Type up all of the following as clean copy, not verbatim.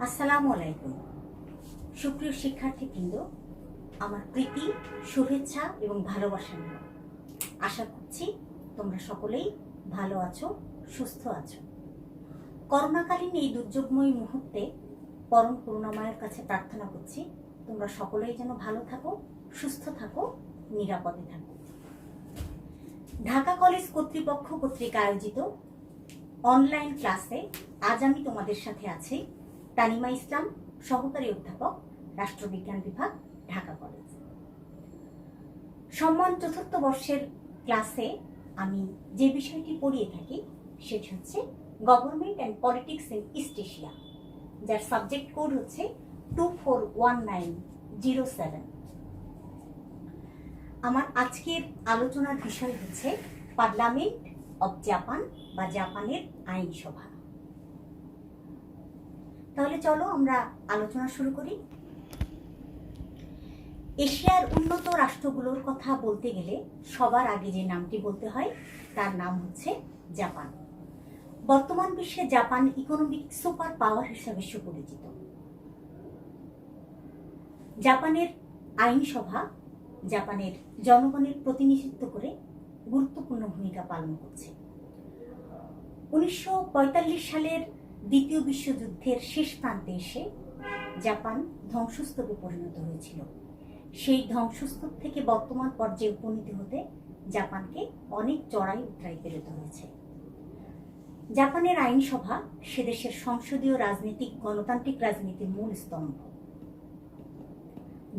আসসালামু আলাইকুম। সুপ্রিয় শিক্ষার্থীবৃন্দ, আমার প্রীতি, শুভেচ্ছা এবং ভালোবাসা নিয়ে আশা করছি তোমরা সকলেই ভালো আছো, সুস্থ আছো। করোনাকালীন এই দুর্যোগময় মুহূর্তে পরম করুণাময়ের কাছে প্রার্থনা করছি তোমরা সকলেই যেন ভালো থাকো, সুস্থ থাকো, নিরাপদে থাকো। ঢাকা কলেজ কর্তৃপক্ষ কর্তৃক আয়োজিত অনলাইন ক্লাসে আজ আমি তোমাদের সাথে আছি তানিমা ইসলাম, সহকারী অধ্যাপক, রাষ্ট্রবিজ্ঞান বিভাগ, ঢাকা কলেজ। সম্মান চতুর্থ বর্ষের ক্লাসে আমি যে বিষয়টি পড়িয়ে থাকি সেটি হচ্ছে government and politics in east Asia, যার সাবজেক্ট কোড হচ্ছে 241907। আমার আজকের আলোচনার বিষয় হচ্ছে পার্লামেন্ট অব জাপান বা জাপানের আইনসভা। তাহলে চলো আমরা আলোচনা শুরু করি। এশিয়ার উন্নত রাষ্ট্রগুলোর কথা বলতে গেলে সবার আগে যে নামটি বলতে হয় তার নাম হচ্ছে জাপান। বর্তমান বিশ্বে জাপান ইকোনমিক সুপার পাওয়ার হিসাবে সুপরিচিত। জাপানের আইনসভা জাপানের জনগণের প্রতিনিধিত্ব করে গুরুত্বপূর্ণ ভূমিকা পালন করছে। 1945 সালের দ্বিতীয় বিশ্বযুদ্ধের শেষ প্রান্তে এসে জাপান ধ্বংসস্তূপে পরিণত হয়েছিল। সেই ধ্বংসস্তূপ থেকে বর্তমান পর্যায়ে উপনীত হতে জাপানকে অনেক চড়াই উতরাই পেরোতে হয়েছে। জাপানের আইনসভা সে দেশের সংসদীয় রাজনীতিক গণতান্ত্রিক রাজনীতির মূল স্তম্ভ।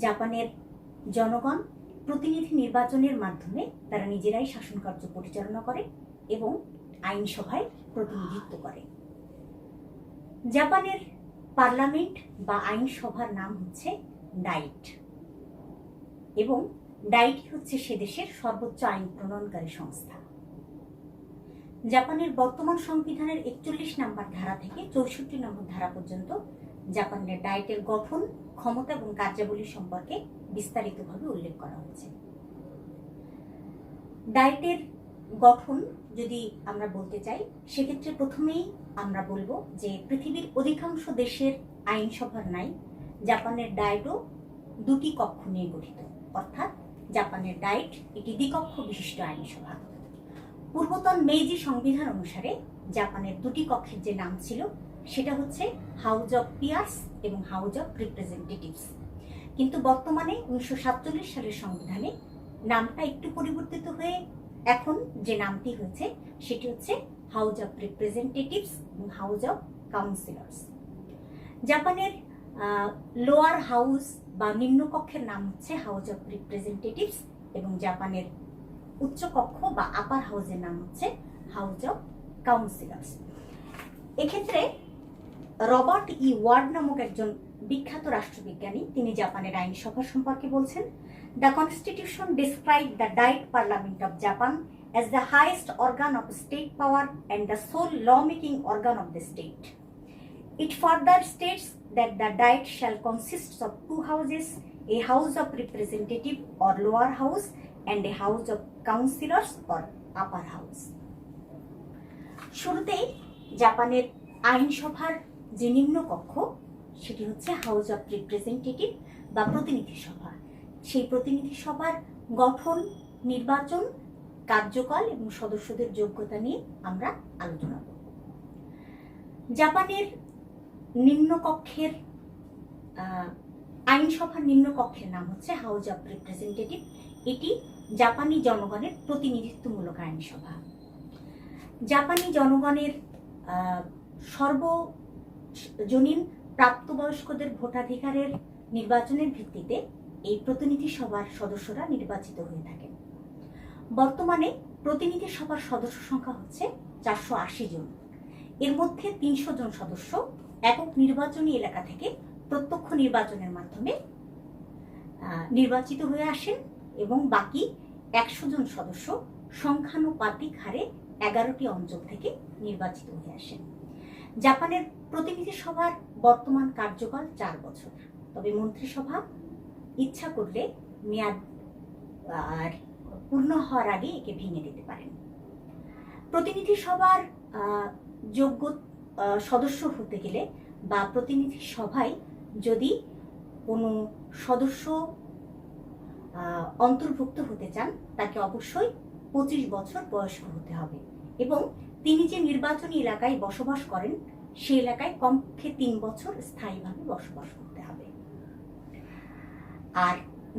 জাপানের জনগণ প্রতিনিধি নির্বাচনের মাধ্যমে তারা নিজেরাই শাসন কার্য পরিচালনা করে এবং আইনসভায় প্রতিনিধিত্ব করে। জাপানের পার্লামেন্ট বা আইনসভার নাম হচ্ছে ডাইট এবং ডাইট হচ্ছে সে দেশের সর্বোচ্চ আইন প্রণয়নকারী সংস্থা। জাপানের বর্তমান সংবিধানের 41 নম্বর ধারা থেকে 64 নম্বর ধারা পর্যন্ত জাপানের ডাইটের গঠন, ক্ষমতা এবং কার্যাবলী সম্পর্কে বিস্তারিতভাবে উল্লেখ করা হয়েছে। ডাইটের গঠন যদি আমরা বলতে চাই সেক্ষেত্রে প্রথমেই আমরা বলবো যে পৃথিবীর অধিকাংশ দেশের আইনসভার নাই জাপানের ডাইটও দুটি কক্ষ নিয়ে গঠিত, অর্থাৎ জাপানের ডাইট একটি দ্বিকক্ষ বিশিষ্ট আইনসভা। পূর্বতন মেইজি সংবিধান অনুসারে জাপানের দুটি কক্ষের যে নাম ছিল সেটা হচ্ছে হাউজ অফ পিয়ার্স এবং হাউজ অফ রিপ্রেজেন্টেটিভস, কিন্তু বর্তমানে 1947 সালের সংবিধানে নামটা একটু পরিবর্তিত হয়ে এখন যে নামটি হয়েছে সেটি হচ্ছে হাউজ অফ রিপ্রেজেন্টেটিভস এবং হাউজ অফ কাউন্সিলর্স। জাপানের লোয়ার হাউস বা নিম্নকক্ষের নাম হচ্ছে হাউজ অফ রিপ্রেজেন্টেটিভস এবং জাপানের উচ্চকক্ষ বা আপার হাউসের নাম হচ্ছে হাউজ অফ কাউন্সিলর্স। এক্ষেত্রে রবার্ট ই ওয়ার্ড নামক একজন বিখ্যাত রাষ্ট্রবিজ্ঞানী তিনি জাপানের আইনসভা সম্পর্কে বলছেন, দ্য কনস্টিটিউশন ডিসক্রাইব দ্য ডাইট parliament of Japan as the highest organ of state power and the sole lawmaking organ of the state. It further states that the Diet shall consist of two houses, a house of representative or lower house and a house of councillors or upper house. শুরুতেই জাপানের আইনসভার যে নিম্ন কক্ষ সেটি হচ্ছে house of representative বা প্রতিনিধি সভা। সেই প্রতিনিধি সভার গঠন, নির্বাচন, কার্যকাল এবং সদস্যদের যোগ্যতা নিয়ে আমরা আলোচনা করব। জাপানের নিম্নকক্ষের আইনসভার নিম্নকক্ষের নাম হচ্ছে হাউস অফ রিপ্রেজেন্টেটিভ। এটি জাপানি জনগণের প্রতিনিধিত্বমূলক আইনসভা। জাপানি জনগণের সর্বজনীন প্রাপ্তবয়স্কদের ভোটাধিকারের নির্বাচনের ভিত্তিতে এই প্রতিনিধি সভার সদস্যরা নির্বাচিত হয়ে থাকেন। বর্তমানে প্রতিনিধি সভার সদস্য সংখ্যা হচ্ছে 480 জন। এর মধ্যে 300 জন সদস্য একক নির্বাচনী এলাকা থেকে প্রত্যক্ষ নির্বাচনের মাধ্যমে নির্বাচিত হয়ে আসেন এবং বাকি 100 জন সদস্য সংখ্যানুপাতিক হারে 11টি অঞ্চল থেকে নির্বাচিত হয়ে আসেন। জাপানের প্রতিনিধি সভার বর্তমান কার্যকাল 4 বছর, তবে মন্ত্রিসভা ইচ্ছা করলে মেয়াদ পূর্ণ হওয়ার আগে একে ভেঙে দিতে পারেন। প্রতিনিধি সভার যোগ্য সদস্য হতে গেলে বা প্রতিনিধি সভায় যদি কোনো সদস্য অন্তর্ভুক্ত হতে চান তাকে অবশ্যই 25 বছর বয়স্ক হতে হবে এবং তিনি যে নির্বাচনী এলাকায় বসবাস করেন সেই এলাকায় কমপক্ষে 3 বছর স্থায়ীভাবে বসবাস করতে হবে। আর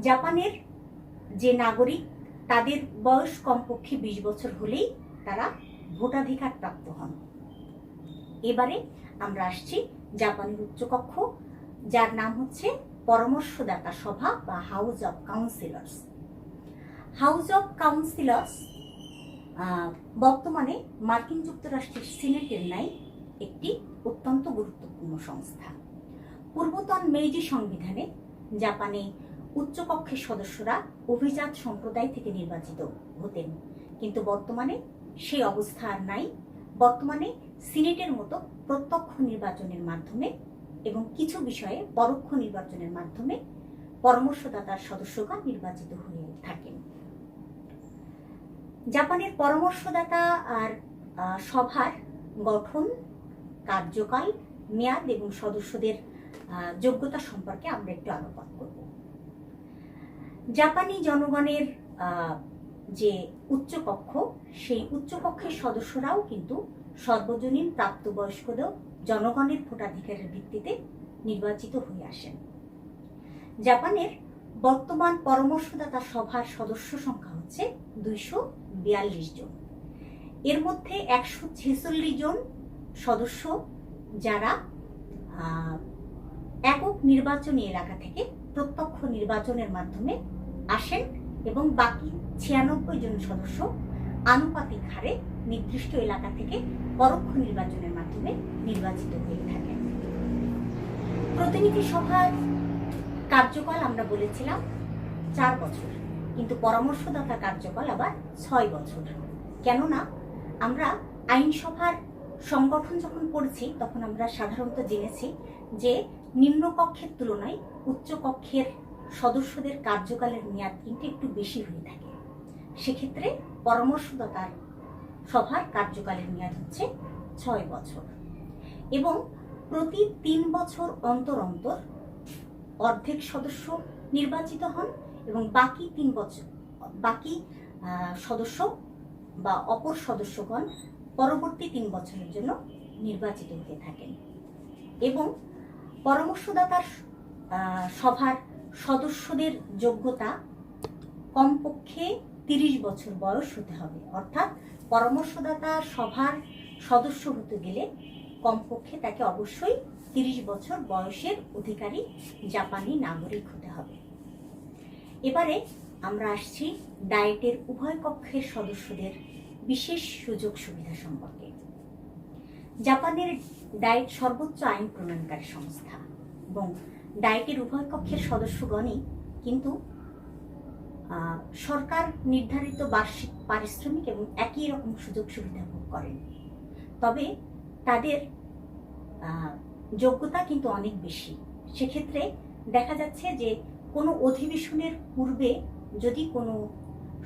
জাপানের যে নাগরিক তাদের বয়স কমপক্ষে 20 বছর হলেই তারা ভোটাধিকার প্রাপ্ত হন। এবারে আমরা আসছি জাপানের উচ্চকক্ষ, যার নাম হচ্ছে পরামর্শদাতা সভা বা house of councillors. House of councillors বর্তমানে মার্কিন যুক্তরাষ্ট্রের সিনেটের ন্যায় একটি অত্যন্ত গুরুত্বপূর্ণ সংস্থা। পূর্বতন মেইজি সংবিধানে জাপানে উচ্চকক্ষের সদস্যরা অভিজাত সম্প্রদায় থেকে নির্বাচিত হতেন, কিন্তু বর্তমানে সেই অবস্থা আর নাই। বর্তমানে সিনেটের মতো প্রত্যক্ষ নির্বাচনের মাধ্যমে এবং কিছু বিষয়ে পরোক্ষ নির্বাচনের মাধ্যমে পরামর্শদাতার সদস্যগণ নির্বাচিত হয়ে থাকেন। জাপানের পরামর্শদাতা আর সভার গঠন, কার্যকাল, মেয়াদ এবং সদস্যদের যোগ্যতা সম্পর্কে আমরা একটু আলোকপাত করব। জাপানি জনগণের যে উচ্চকক্ষ, সেই উচ্চকক্ষের সদস্যরাও কিন্তু সর্বজনীন প্রাপ্তবয়স্কদের জনগণের ভোটাধিকারের ভিত্তিতে নির্বাচিত হয়ে আসেন। জাপানের বর্তমান পরামর্শদাতা সভার সদস্য সংখ্যা হচ্ছে 242 জন। এর মধ্যে 146 জন সদস্য যারা একক নির্বাচনী এলাকা থেকে প্রত্যক্ষ নির্বাচনের মাধ্যমে আসেন এবং বাকি 96 জন সদস্য আনুপাতিক হারে নির্দিষ্ট এলাকা থেকে পরোক্ষ নির্বাচনের মাধ্যমে নির্বাচিত হয়ে থাকেন। প্রতিনিধি সভার কার্যকাল আমরা বলেছিলাম 4 বছর, কিন্তু পরামর্শদাতা কার্যকাল আবার 6 বছর। কেননা আমরা আইনসভার সংগঠন যখন পড়েছি তখন আমরা সাধারণত জেনেছি যে নিম্নকক্ষের তুলনায় উচ্চকক্ষের সদস্যদের কার্যকালের মেয়াদ কিন্তু একটু বেশি হয়ে থাকে। সেক্ষেত্রে পরামর্শদাতার সভার কার্যকালের মেয়াদ হচ্ছে 6 বছর এবং প্রতি 3 বছর অন্তর অন্তর অর্ধেক সদস্য নির্বাচিত হন এবং বাকি 3 বছর বাকি সদস্য বা অপর সদস্যগণ পরবর্তী 3 বছরের জন্য নির্বাচিত হয়ে থাকেন। এবং পরামর্শদাতার সভার সদস্যদের যোগ্যতা কমপক্ষে 30 বছর বয়স হতে হবে, অর্থাৎ পরামর্শদাতা সভার সদস্য হতে গেলে কমপক্ষে তাকে অবশ্যই 30 বছর বয়সের অধিকারী জাপানি নাগরিক হতে হবে। এবারে আমরা আসছি ডায়েটের উভয় কক্ষের সদস্যদের বিশেষ সুযোগ সুবিধা সম্পর্কে। জাপানের ডায়েট সর্বোচ্চ আইন প্রণয়নকারী সংস্থা এবং ডায়েটের উভয় কক্ষের সদস্যগণই কিন্তু সরকার নির্ধারিত বার্ষিক পারিশ্রমিক এবং একই রকম সুযোগ সুবিধা ভোগ করেন। তবে তাদের যোগ্যতা কিন্তু অনেক বেশি। সেক্ষেত্রে দেখা যাচ্ছে যে কোনো অধিবেশনের পূর্বে যদি কোনো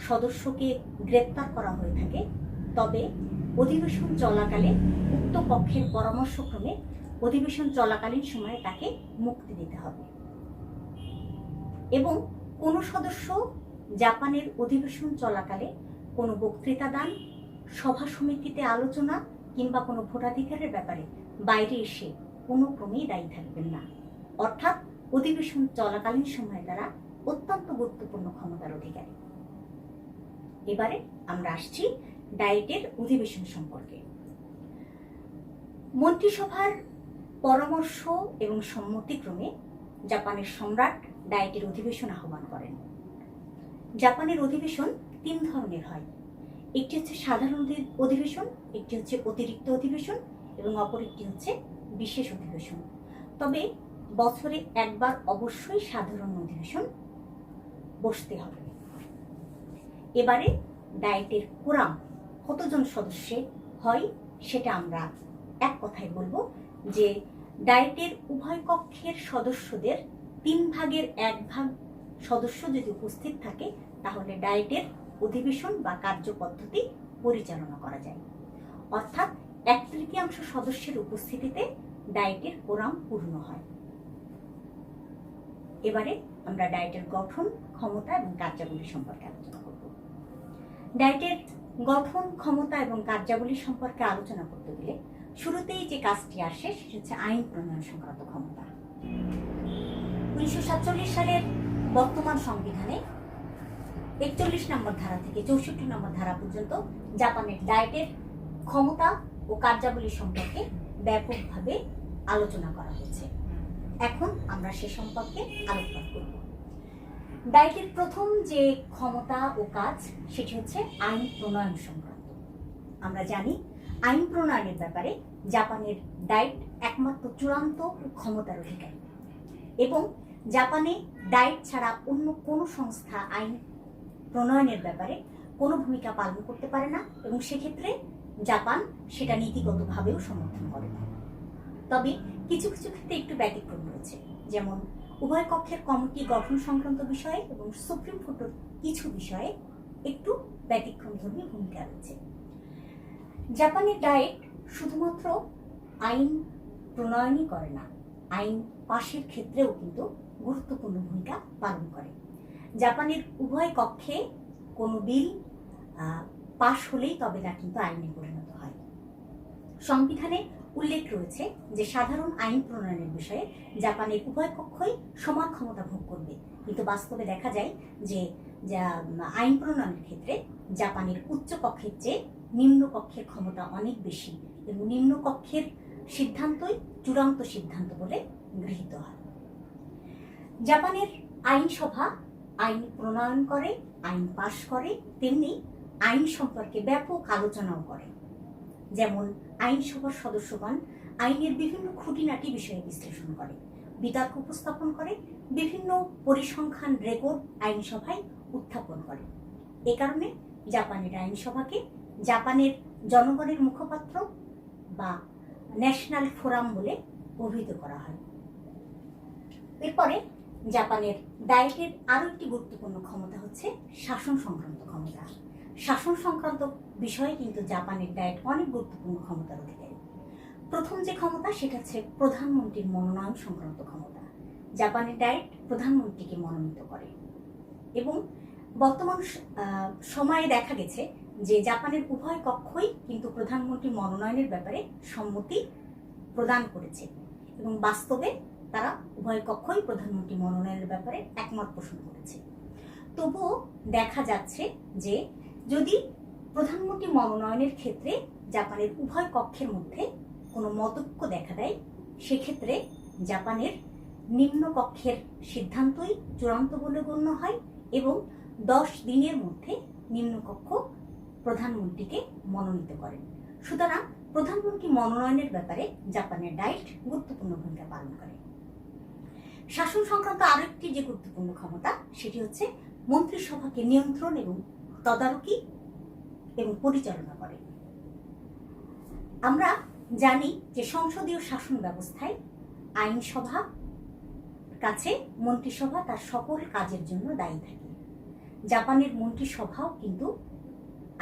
সদস্যকে গ্রেপ্তার করা হয়ে থাকে তবে অধিবেশন চলাকালে উক্ত পক্ষের পরামর্শক্রমে অধিবেশন চলাকালীন সময়ে তাকে মুক্তি দিতে হবে। এবং কোনো সদস্য জাপানের অধিবেশন চলাকালে কোনো বক্তৃতা দান, সভা সমিতিতে আলোচনা কিংবা কোনো ভোটাধিকারের ব্যাপারে বাইরে এসে কোনো ক্রমেই দায়ী থাকবেন না। অর্থাৎ অধিবেশন চলাকালীন সময়ে তারা অত্যন্ত গুরুত্বপূর্ণ ক্ষমতার অধিকারী। এবারে আমরা আসছি ডায়েটের অধিবেশন সম্পর্কে। মন্ত্রিসভার পরামর্শ এবং সম্মতিক্রমে জাপানের সম্রাট ডায়েটের অধিবেশন আহ্বান করেন। জাপানের অধিবেশন 3 ধরনের হয়। একটি হচ্ছে সাধারণ অধিবেশন, একটি হচ্ছে অতিরিক্ত অধিবেশন এবং অপর একটি হচ্ছে বিশেষ অধিবেশন। তবে বছরে একবার অবশ্যই সাধারণ অধিবেশন বসতে হবে। এবারে ডায়েটের কোরাম কতজন সদস্যে হয় সেটা আমরা এক কথায় বলবো যে ডায়েটের উভয় কক্ষের সদস্যদের 3 ভাগের 1 ভাগ সদস্য যদি উপস্থিত থাকে তাহলে ডায়েটের অধিবেশন বা পরিচালনা করা যায়। অর্থাৎ 1/3 সদস্যের উপস্থিতিতে ডায়েটের কোরাম পূর্ণ হয়। এবারে আমরা ডায়েটের গঠন, ক্ষমতা এবং কার্যাবলী সম্পর্কে আলোচনা করব। ডায়েটের গঠন, ক্ষমতা এবং কার্যাবলী সম্পর্কে আলোচনা করতে গেলে শুরুতেই যে কাজটি আসে সেটা হচ্ছে আইন প্রণয়ন সংক্রান্ত ক্ষমতা। 1947 সালের বর্তমান সংবিধানে 41 নম্বর ধারা থেকে 64 নম্বর ধারা পর্যন্ত জাপানের ডায়েটের ক্ষমতা ও কার্যাবলী সম্পর্কে ব্যাপকভাবে আলোচনা করা হয়েছে। এখন আমরা সে সম্পর্কে আলোকপাত করব। ডায়েটের প্রথম যে ক্ষমতা ও কাজ সেটি হচ্ছে আইন প্রণয়ন সংক্রান্ত। আমরা জানি আইন প্রণয়নের ব্যাপারে জাপানের ডায়েট একমাত্র চূড়ান্ত ক্ষমতার অধিকারী এবং জাপানে ডায়েট ছাড়া অন্য কোনো সংস্থা আইন প্রণয়নের ব্যাপারে কোনো ভূমিকা পালন করতে পারে না এবং সেক্ষেত্রে জাপান সেটা নীতিগতভাবেও সমর্থন করে না। তবে কিছু কিছু ক্ষেত্রে একটু ব্যতিক্রম রয়েছে, যেমন উভয় পক্ষের কমিটি গঠন সংক্রান্ত বিষয়ে এবং সুপ্রিম কোর্টের কিছু বিষয়ে একটু ব্যতিক্রমধর্মী ভূমিকা রয়েছে। জাপানের ডায়েট শুধুমাত্র আইন প্রণয়নই করে না, আইন পাশের ক্ষেত্রেও কিন্তু গুরুত্বপূর্ণ ভূমিকা পালন করে। জাপানের উভয় কক্ষে কোনো বিল পাশ হলেই তবে তা কিন্তু আইনে পরিণত হয়। সংবিধানে উল্লেখ রয়েছে যে সাধারণ আইন প্রণয়নের বিষয়ে জাপানের উভয় পক্ষই সমান ক্ষমতা ভোগ করবে, কিন্তু বাস্তবে দেখা যায় যে আইন প্রণয়নের ক্ষেত্রে জাপানের উচ্চ কক্ষের চেয়ে নিম্ন কক্ষের ক্ষমতা অনেক বেশি এবং নিম্ন কক্ষের সিদ্ধান্তই চূড়ান্ত সিদ্ধান্ত বলে গৃহীত হয়। জাপানের আইনসভা আইন প্রণয়ন করে, আইন পাশ করে, তেমনি আইন সম্পর্কে ব্যাপক আলোচনাও করে। যেমন আইনসভার সদস্যগণ আইনের বিভিন্ন খুঁটিনাটি বিষয়ে বিশ্লেষণ করে, বিতর্ক উপস্থাপন করে, বিভিন্ন পরিসংখ্যান রেকর্ড আইনসভায় উত্থাপন করে। এ কারণে জাপানের আইনসভাকে জাপানের জনগণের মুখপাত্র বা ন্যাশনাল ফোরাম বলে অভিহিত করা হয়। এরপরে জাপানের ডায়েটের আরও একটি গুরুত্বপূর্ণ ক্ষমতা হচ্ছে শাসন সংক্রান্ত ক্ষমতা। শাসন সংক্রান্ত বিষয়ে কিন্তু জাপানের ডায়েট অনেক গুরুত্বপূর্ণ ক্ষমতার অধিকারী। প্রথম যে ক্ষমতা সেটা হচ্ছে প্রধানমন্ত্রীর মনোনয়ন সংক্রান্ত ক্ষমতা। জাপানের ডায়েট প্রধানমন্ত্রীকে মনোনীত করে এবং বর্তমান সময়ে দেখা গেছে যে জাপানের উভয় কক্ষই কিন্তু প্রধানমন্ত্রী মনোনয়নের ব্যাপারে সম্মতি প্রদান করেছে এবং বাস্তবে তারা উভয় কক্ষই প্রধানমন্ত্রী মনোনয়নের ব্যাপারে একমত পোষণ করেছে। তবুও দেখা যাচ্ছে যে যদি প্রধানমন্ত্রী মনোনয়নের ক্ষেত্রে জাপানের উভয় কক্ষের মধ্যে কোনো মতৈক্য দেখা দেয়, সেক্ষেত্রে জাপানের নিম্ন কক্ষের সিদ্ধান্তই চূড়ান্ত বলে গণ্য হয় এবং 10 দিনের মধ্যে নিম্নকক্ষ প্রধানমন্ত্রীকে মনোনীত করেন। সুতরাং প্রধানমন্ত্রী মনোনয়নের ব্যাপারে জাপানের ডায়েট গুরুত্বপূর্ণ ভূমিকা পালন করে। শাসন সংক্রান্ত আরেকটি যে গুরুত্বপূর্ণ ক্ষমতা সেটি হচ্ছে মন্ত্রিসভাকে নিয়ন্ত্রণ এবং তদারকি এবং পরিচালনা করে। আমরা জানি যে সংসদীয় শাসন ব্যবস্থায় আইনসভা কাছে মন্ত্রিসভা তার সকল কাজের জন্য দায়ী থাকে। জাপানের মন্ত্রিসভাও কিন্তু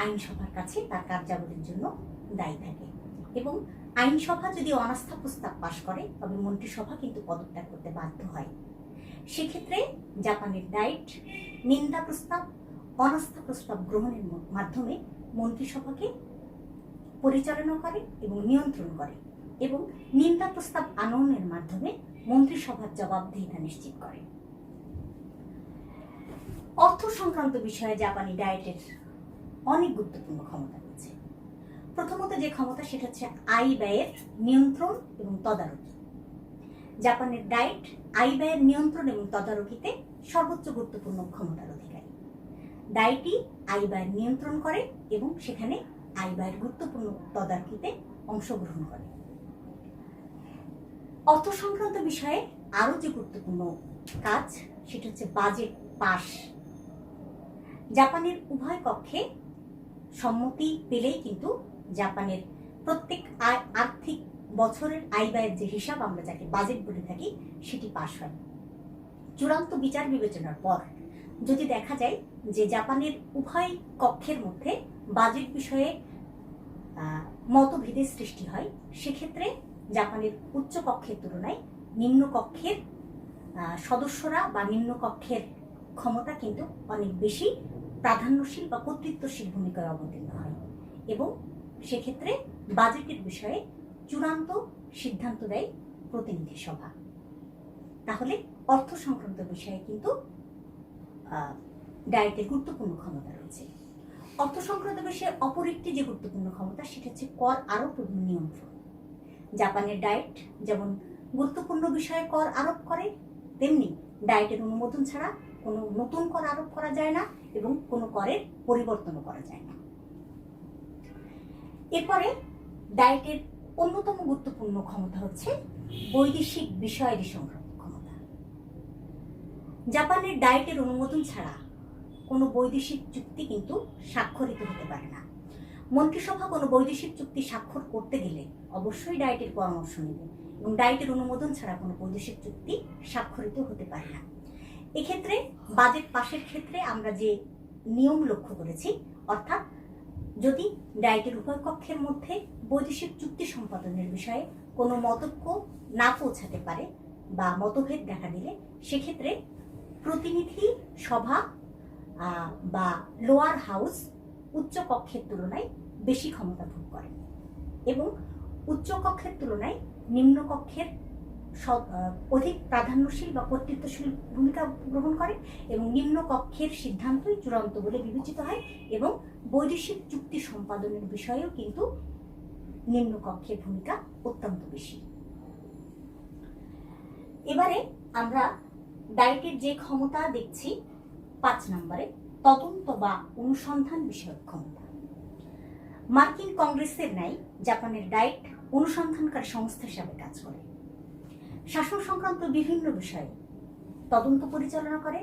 আইনসভার কাছে তার কার্যাবলীর জন্য দায়ী থাকে এবং আইনসভা যদি অনাস্থা প্রস্তাব পাশ করে তবে মন্ত্রিসভা কিন্তু পদত্যাগ করতে বাধ্য হয়। সেক্ষেত্রে জাপানের ডায়েট নিন্দা প্রস্তাব, অনাস্থা প্রস্তাব গ্রহণের মাধ্যমে মন্ত্রিসভাকে পরিচালনা করে এবং নিয়ন্ত্রণ করে এবং নিন্দা প্রস্তাব আনয়নের মাধ্যমে মন্ত্রিসভার জবাবদিহিতা নিশ্চিত করে। অর্থ সংক্রান্ত বিষয়ে জাপানি ডায়েটের অনেক গুরুত্বপূর্ণ ক্ষমতা রয়েছে। প্রথমত যে ক্ষমতা সেটা হচ্ছে আয় ব্যয়ের নিয়ন্ত্রণ এবং তদারকি। জাপানের ডায়েট আয় ব্যয়ের নিয়ন্ত্রণ এবং তদারকিতে সর্বোচ্চ গুরুত্বপূর্ণ ক্ষমতার অধিকারী। ডায়েটই আয় ব্যয়ের নিয়ন্ত্রণ করে এবং সেখানে আয় ব্যয়ের গুরুত্বপূর্ণ তদারকিতে অংশগ্রহণ করে। অর্থ সংক্রান্ত বিষয়ে আরও যে গুরুত্বপূর্ণ কাজ সেটা হচ্ছে বাজেট পাস। জাপানের উভয় কক্ষে সম্মতি পেলেই কিন্তু জাপানের প্রত্যেক আর্থিক বছরের আয় ব্যয়ের যে হিসাব আমরা যাকে বাজেট বলে থাকি সেটি পাস হয়। চূড়ান্ত বিচার বিবেচনার পর যদি দেখা যায় যে জাপানের উভয় কক্ষের মধ্যে বাজেট বিষয়ে মতভেদের সৃষ্টি হয়, সেক্ষেত্রে জাপানের উচ্চ কক্ষের তুলনায় নিম্ন কক্ষের সদস্যরা বা নিম্ন কক্ষের ক্ষমতা কিন্তু অনেক বেশি প্রাধান্যশীল বা কর্তৃত্বশীল ভূমিকায় অবতীর্ণ হয় এবং সেক্ষেত্রে বাজেটের বিষয়ে চূড়ান্ত সিদ্ধান্ত দেয় প্রতিনিধি সভা। তাহলে অর্থ সংক্রান্ত বিষয়ে কিন্তু ডায়েটের গুরুত্বপূর্ণ ক্ষমতা রয়েছে। অর্থ সংক্রান্ত বিষয়ে অপর একটি যে গুরুত্বপূর্ণ ক্ষমতা সেটা হচ্ছে কর আরোপ এবং নিয়ন্ত্রণ। জাপানের ডায়েট যেমন গুরুত্বপূর্ণ বিষয়ে কর আরোপ করে, তেমনি ডায়েটের অনুমোদন ছাড়া কোনো নতুন কর আরোপ করা যায় না এবং কোনো করের পরিবর্তনও করা যায় না। এরপরে ডায়েটের অন্যতম গুরুত্বপূর্ণ ক্ষমতা হচ্ছে বৈদেশিক বিষয়াদি সংক্রান্ত ক্ষমতা। জাপানের ডায়েটের অনুমোদন ছাড়া কোনো বৈদেশিক চুক্তি কিন্তু স্বাক্ষরিত হতে পারে না। মন্ত্রিসভা কোনো বৈদেশিক চুক্তি স্বাক্ষর করতে গেলে অবশ্যই ডায়েটের পরামর্শ নেবে এবং ডায়েটের অনুমোদন ছাড়া কোনো বৈদেশিক চুক্তি স্বাক্ষরিত হতে পারে না। এক্ষেত্রে বাজেট পাশের ক্ষেত্রে আমরা যে নিয়ম লক্ষ্য করেছি, অর্থাৎ যদি ডায়েটের উভয় কক্ষের মধ্যে বৈদেশিক চুক্তি সম্পাদনের বিষয়ে কোনো মতৈক্য না পৌঁছাতে পারে বা মতভেদ দেখা দিলে সেক্ষেত্রে প্রতিনিধি সভা বা লোয়ার হাউস উচ্চ কক্ষের তুলনায় বেশি ক্ষমতা ভোগ করেন এবং উচ্চ কক্ষের তুলনায় নিম্ন কক্ষের অধিক প্রাধান্যশীল বা কর্তৃত্বশীল ভূমিকা গ্রহণ করে এবং নিম্ন কক্ষের সিদ্ধান্তই চূড়ান্ত বলে বিবেচিত হয় এবং বৈদেশিক চুক্তি সম্পাদনের বিষয়েও কিন্তু নিম্ন কক্ষের ভূমিকা অত্যন্ত বেশি। এবারে আমরা ডায়েটের যে ক্ষমতা দেখছি 5 নম্বরে, তদন্ত বা অনুসন্ধান বিষয়ক ক্ষমতা। মার্কিন কংগ্রেসের ন্যায় জাপানের ডায়েট অনুসন্ধানকারী সংস্থা হিসাবে কাজ করে। শাসন সংক্রান্ত বিভিন্ন বিষয়ে তদন্ত পরিচালনা করে,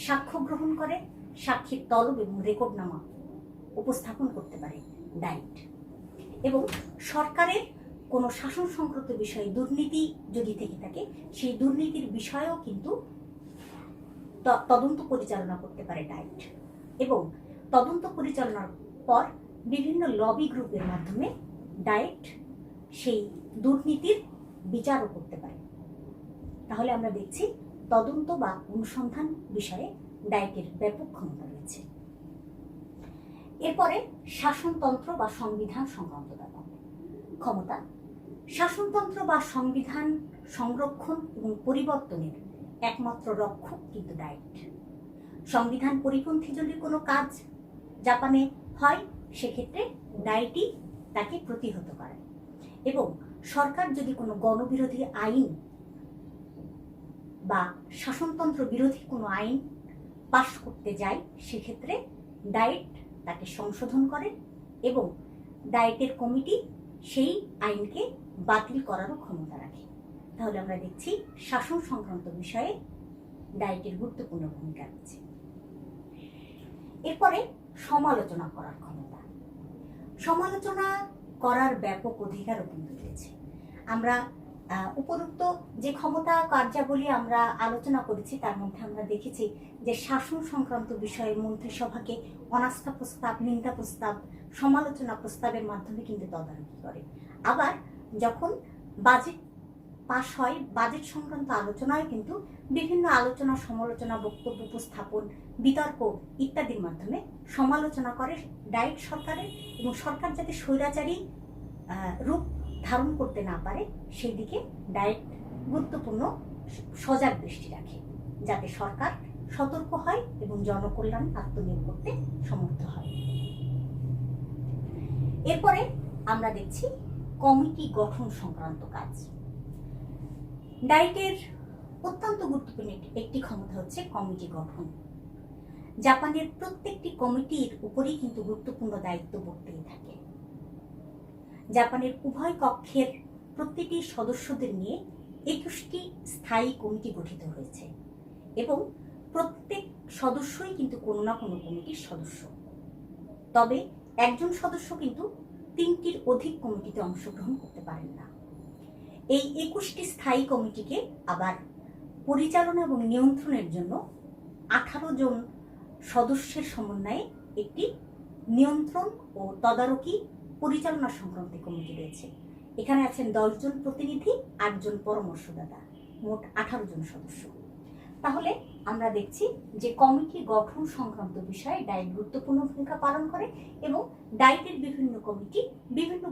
সাক্ষ্য গ্রহণ করে, সাক্ষীর তলব এবং রেকর্ডনামা উপস্থাপন করতে পারে ডায়েট এবং সরকারের কোনো শাসন সংক্রান্ত বিষয়ে দুর্নীতি যদি থেকে থাকে সেই দুর্নীতির বিষয়েও কিন্তু তদন্ত পরিচালনা করতে পারে ডায়েট এবং তদন্ত পরিচালনার পর বিভিন্ন লবি গ্রুপের মাধ্যমে ডায়েট সেই দুর্নীতির বিচারও করতে পারে। তাহলে আমরা দেখছি তদন্ত বা অনুসন্ধান বিষয়ে ডায়েটের ব্যাপক ক্ষমতা রয়েছে। এরপরে শাসনতন্ত্র বা সংবিধান সংক্রান্ত ব্যাপার ক্ষমতা। শাসনতন্ত্র বা সংবিধান সংরক্ষণ এবং পরিবর্তনের একমাত্র রক্ষক কিন্তু ডায়েট। সংবিধান পরিপন্থী যদি কোনো কাজ জাপানে হয় সেক্ষেত্রে ডায়েটই তাকে প্রতিহত করে এবং সরকার যদি কোনো গণবিরোধী আইন বা শাসনতন্ত্র বিরোধী কোনো আইন পাশ করতে যায় সেক্ষেত্রে ডায়েট তাকে সংশোধন করে এবং ডায়েটের কমিটি সেই আইনকে বাতিল করারও ক্ষমতা রাখে। তাহলে আমরা দেখছি শাসন সংক্রান্ত বিষয়ে ডায়েটের গুরুত্বপূর্ণ ভূমিকা রয়েছে। এরপরে সমালোচনা করার ক্ষমতা। সমালোচনা করার ব্যাপক অধিকারও কিন্তু রয়েছে। আমরা উপরোক্ত যে ক্ষমতা কার্যাবলী আমরা আলোচনা করেছি তার মধ্যে আমরা দেখেছি যে শাসন সংক্রান্ত বিষয়ে মন্ত্রিসভাকে অনাস্থা প্রস্তাব, নিন্দা প্রস্তাব, সমালোচনা প্রস্তাবের মাধ্যমে কিন্তু তদারকি করে। আবার যখন বাজেট পাশ হয় বাজেট সংক্রান্ত আলোচনায় কিন্তু বিভিন্ন আলোচনা, সমালোচনা, বক্তব্য উপস্থাপন, বিতর্ক ইত্যাদির মাধ্যমে সমালোচনা করে ডায়েট সরকারের এবং সরকার যাতে স্বৈরাচারী রূপ ধারণ করতে না পারে সেই দিকে ডায়েট গুরুত্বপূর্ণ সজাগ দৃষ্টি রাখে যাতে সরকার সতর্ক হয় এবং জনকল্যাণ আত্মনিয়োগ করতে সমর্থ হয়। এরপরে আমরা দেখছি কমিটি গঠন সংক্রান্ত কাজ। ডায়েটের অত্যন্ত গুরুত্বপূর্ণ একটি ক্ষমতা হচ্ছে কমিটি গঠন। জাপানের প্রত্যেকটি কমিটির উপরেই কিন্তু গুরুত্বপূর্ণ দায়িত্ব বর্তায় থাকে। জাপানের উভয় কক্ষের প্রতিটি সদস্যদের নিয়ে 21টি স্থায়ী কমিটি গঠিত হয়েছে এবং প্রত্যেক সদস্যই কিন্তু কোনো না কোনো কমিটির সদস্য। তবে একজন সদস্য কিন্তু 3টির অধিক কমিটিতে অংশগ্রহণ করতে পারেন না। এই 21টি স্থায়ী কমিটিকে আবার পরিচালনা এবং নিয়ন্ত্রণের জন্য 18 জন সদস্যের সমন্বয়ে একটি নিয়ন্ত্রণ ও তদারকি পরিচালনা সংক্রান্ত কমিটি রয়েছে এখানে আছেন 10 জন প্রতিনিধি, 8 জন পরামর্শদাতা, মোট 18 জন সদস্য। তাহলে আমরা দেখছি যে কমিটি গঠন সংক্রান্ত বিষয়ে ডায়েট গুরুত্বপূর্ণ ভূমিকা পালন করে এবং ডায়েটের বিভিন্ন কমিটি বিভিন্ন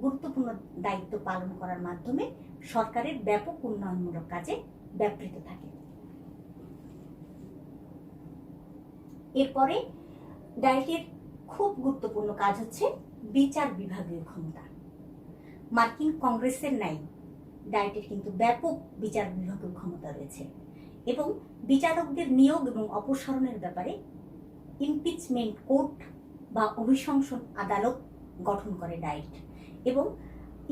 গুরুত্বপূর্ণ দায়িত্ব পালন করার মাধ্যমে সরকারের ব্যাপক উন্নয়নমূলক কাজে ব্যাপৃত থাকে। এরপরে ডায়েটের খুব গুরুত্বপূর্ণ কাজ হচ্ছে বিচার বিভাগীয় ক্ষমতা। মার্কিন কংগ্রেসের ন্যায় ডায়েটের কিন্তু ব্যাপক বিচার বিভাগীয় ক্ষমতা রয়েছে এবং বিচারকদের নিয়োগ এবং অপসারণের ব্যাপারে ইমপিচমেন্ট কোর্ট বা অভিশংসন আদালত গঠন করে ডায়েট এবং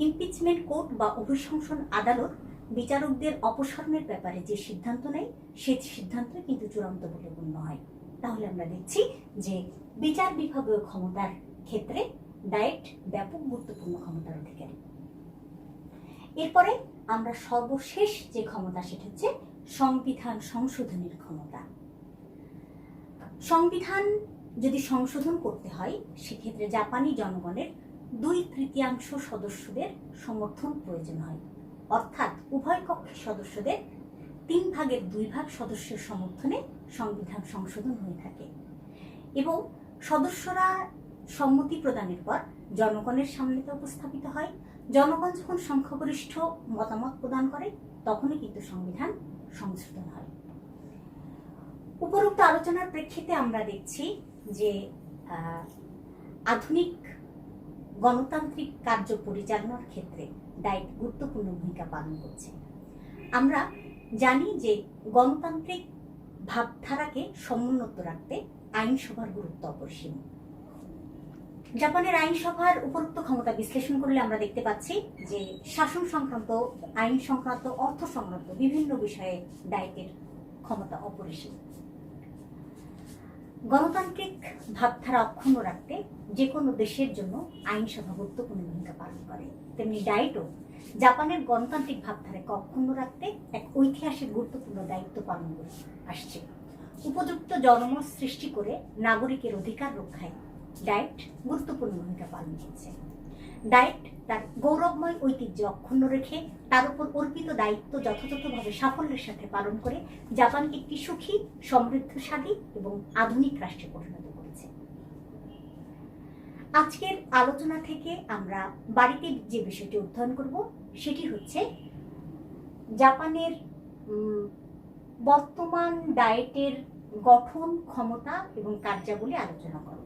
ইমপিচমেন্ট কোর্ট বা অভিশংসন আদালত বিচারকদের অপসারণের ব্যাপারে যে সিদ্ধান্ত নেয় সেই সিদ্ধান্ত কিন্তু চূড়ান্ত বলে গণ্য হয়। তাহলে আমরা দেখছি যে বিচার বিভাগীয় ক্ষমতার ক্ষেত্রে ডায়েট ব্যাপক গুরুত্বপূর্ণ ক্ষমতার অধিকারী। এরপরে আমরা সর্বশেষ যে ক্ষমতা সেটা হচ্ছে সংবিধান সংশোধনের ক্ষমতা। সংবিধান যদি সংশোধন করতে হয় সেক্ষেত্রে জাপানি জনগণের 2/3 সদস্যদের সমর্থন প্রয়োজন হয়, অর্থাৎ উভয় কক্ষের সদস্যদের 3/2 সদস্যের সমর্থনে সংবিধান সংশোধন হয়ে থাকে এবং সদস্যরা সম্মতি প্রদানের পর জনগণের সামনে উপস্থাপিত হয়। জনগণ যখন সংখ্যাগরিষ্ঠ মতামত প্রদান করে তখনই কিন্তু সংবিধান সংশোধন হয়। উপরোক্ত আলোচনার প্রেক্ষিতে আমরা দেখছি যে আধুনিক গণতান্ত্রিক কার্য পরিচালনার ক্ষেত্রে ডায়েট গুরুত্বপূর্ণ ভূমিকা পালন করছে। আমরা জানি যে গণতান্ত্রিক ভাবধারাকে সমুন্নত রাখতে আইনসভার গুরুত্ব অপরিসীম। জাপানের আইনসভার উপরোক্ত ক্ষমতা বিশ্লেষণ করলে আমরা দেখতে পাচ্ছি যে শাসন সংক্রান্ত, আইন সংক্রান্ত, অর্থ সংক্রান্ত বিভিন্ন বিষয়ে ডায়েটের ক্ষমতা অপরিসীম। গণতান্ত্রিক ভাবধারা অক্ষুণ্ণ রাখতে যে কোনো দেশের জন্য আইনসভা গুরুত্বপূর্ণ ভূমিকা পালন করে, তেমনি ডায়েটও জাপানের গণতান্ত্রিক ভাবধারাকে অক্ষুণ্ণ রাখতে এক ঐতিহাসিক গুরুত্বপূর্ণ দায়িত্ব পালন করে আসছে। উপযুক্ত জনমত সৃষ্টি করে নাগরিকের অধিকার রক্ষায় ডায়েট গুরুত্বপূর্ণ ভূমিকা পালন করছে। ডায়েট তার গৌরবময় ঐতিহ্য অক্ষুণ্ণ রেখে তার উপর অর্পিত দায়িত্ব যথাযথভাবে সাফল্যের সাথে পালন করে জাপানকে একটি সুখী, সমৃদ্ধশালী এবং আধুনিক রাষ্ট্রে পরিণত করেছে। আজকের আলোচনা থেকে আমরা বাড়িতে যে বিষয়টি অধ্যয়ন করব সেটি হচ্ছে জাপানের বর্তমান ডায়েটের গঠন, ক্ষমতা এবং কার্যাবলী আলোচনা করব।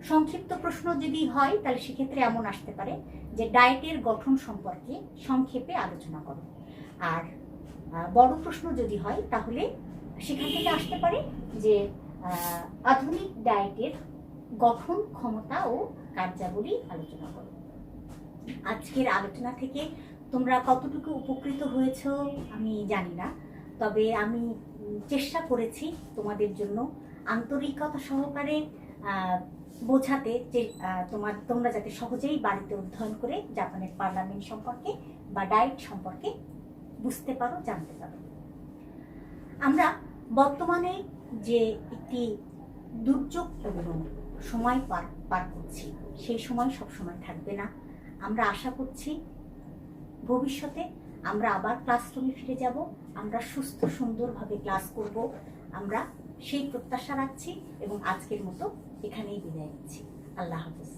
সংক্ষিপ্ত প্রশ্ন যদি হয় তাহলে সেক্ষেত্রে এমন আসতে পারে যে ডায়েটের গঠন সম্পর্কে সংক্ষেপে আলোচনা করো, আর বড় প্রশ্ন যদি হয় তাহলে সেখান থেকে আসতে পারে যে আধুনিক ডায়েটের গঠন, ক্ষমতা ও কার্যাবলী আলোচনা করো। আজকের আলোচনা থেকে তোমরা কতটুকু উপকৃত হয়েছ আমি জানি না, তবে আমি চেষ্টা করেছি তোমাদের জন্য আন্তরিকতা সহকারে বোঝাতে যে তোমরা যাতে সহজেই বাড়িতে অধ্যয়ন করে জাপানের পার্লামেন্ট সম্পর্কে বা ডায়েট সম্পর্কে বুঝতে পারো, জানতে পারো। আমরা বর্তমানে যে একটি দুর্যোগ এবং সময় পার করছি, সেই সময় সবসময় থাকবে না। আমরা আশা করছি ভবিষ্যতে আমরা আবার ক্লাসরুমে ফিরে যাব, আমরা সুস্থ সুন্দরভাবে ক্লাস করব, আমরা সেই প্রত্যাশা রাখছি এবং আজকের মতো এখানেই বিদায় নিচ্ছি। আল্লাহ হাফেজ।